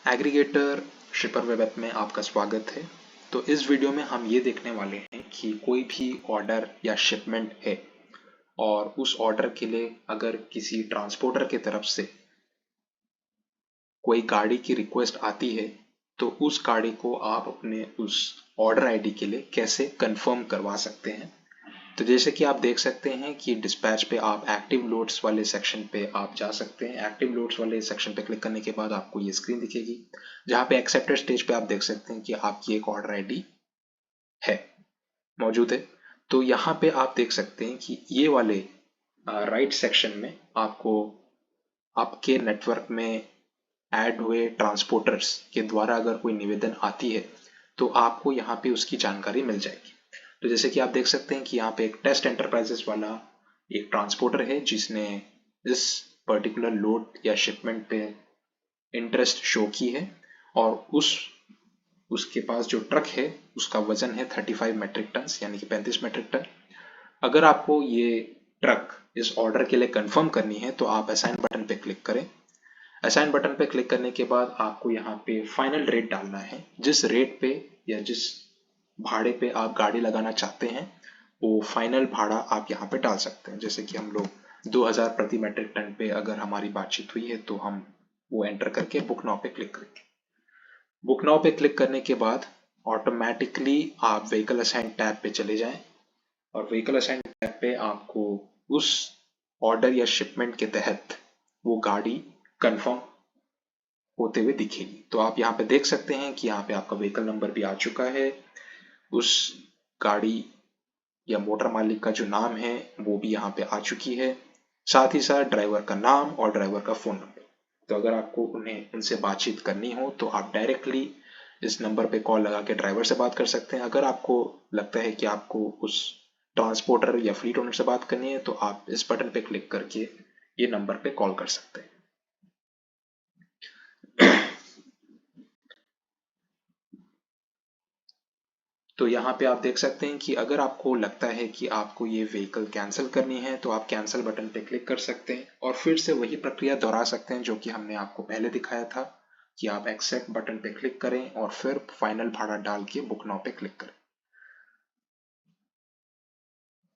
Aggregator शिपर web app में आपका स्वागत है। तो इस वीडियो में हम ये देखने वाले हैं कि कोई भी ऑर्डर या शिपमेंट है और उस ऑर्डर के लिए अगर किसी ट्रांसपोर्टर की तरफ से कोई गाड़ी की रिक्वेस्ट आती है तो उस गाड़ी को आप अपने उस ऑर्डर आईडी के लिए कैसे कंफर्म करवा सकते हैं। तो जैसे कि आप देख सकते हैं कि डिस्पैच पे आप एक्टिव लोड्स वाले सेक्शन पे आप जा सकते हैं। एक्टिव लोड्स वाले सेक्शन पे क्लिक करने के बाद आपको ये स्क्रीन दिखेगी जहाँ पे एक्सेप्टेड स्टेज पे आप देख सकते हैं कि आपकी एक ऑर्डर आईडी है मौजूद है। तो यहाँ पे आप देख सकते हैं कि ये वाले राइट सेक्शन में आपको आपके नेटवर्क में ऐड हुए ट्रांसपोर्टर्स के द्वारा अगर कोई निवेदन आती है तो आपको यहाँ पे उसकी जानकारी मिल जाएगी। तो जैसे कि आप देख सकते हैं कि यहाँ पे एक टेस्ट एंटरप्राइजेस वाला एक ट्रांसपोर्टर है जिसने इस पर्टिकुलर लोड या शिपमेंट पे इंटरेस्ट शो की है और उसके पास जो ट्रक है उसका वजन है 35 मेट्रिक टन यानी कि 35 मेट्रिक टन। अगर आपको ये ट्रक इस ऑर्डर के लिए कंफर्म करनी है तो आप असाइन बटन पे क्लिक करें। असाइन बटन पे क्लिक करने के बाद आपको यहाँ पे फाइनल रेट डालना है। जिस रेट पे या जिस भाड़े पे आप गाड़ी लगाना चाहते हैं वो फाइनल भाड़ा आप यहाँ पे डाल सकते हैं। जैसे कि हम लोग 2000 प्रति मेट्रिक टन पे अगर हमारी बातचीत हुई है तो हम वो एंटर करके बुक नाउ पे क्लिक करेंगे। बुक नाउ पे क्लिक करने के बाद ऑटोमेटिकली आप व्हीकल असाइन टैब पे चले जाएं और व्हीकल असाइन टैब पे आपको उस ऑर्डर या शिपमेंट के तहत वो गाड़ी कंफर्म होते हुए दिखेगी। तो आप यहाँ पे देख सकते हैं कि यहाँ पे आपका व्हीकल नंबर भी आ चुका है, उस गाड़ी या मोटर मालिक का जो नाम है वो भी यहाँ पे आ चुकी है, साथ ही साथ ड्राइवर का नाम और ड्राइवर का फोन नंबर। तो अगर आपको उनसे बातचीत करनी हो तो आप डायरेक्टली इस नंबर पे कॉल लगा के ड्राइवर से बात कर सकते हैं। अगर आपको लगता है कि आपको उस ट्रांसपोर्टर या फ्लीट ओनर से बात करनी है तो आप इस बटन पे क्लिक करके ये नंबर पे कॉल कर सकते हैं। तो यहाँ पे आप देख सकते हैं कि अगर आपको लगता है कि आपको ये व्हीकल कैंसिल करनी है तो आप कैंसिल बटन पे क्लिक कर सकते हैं और फिर से वही प्रक्रिया दोहरा सकते हैं जो कि हमने आपको पहले दिखाया था कि आप एक्सेप्ट बटन पे क्लिक करें और फिर फाइनल भाड़ा डाल के बुक नाउ पे क्लिक करें।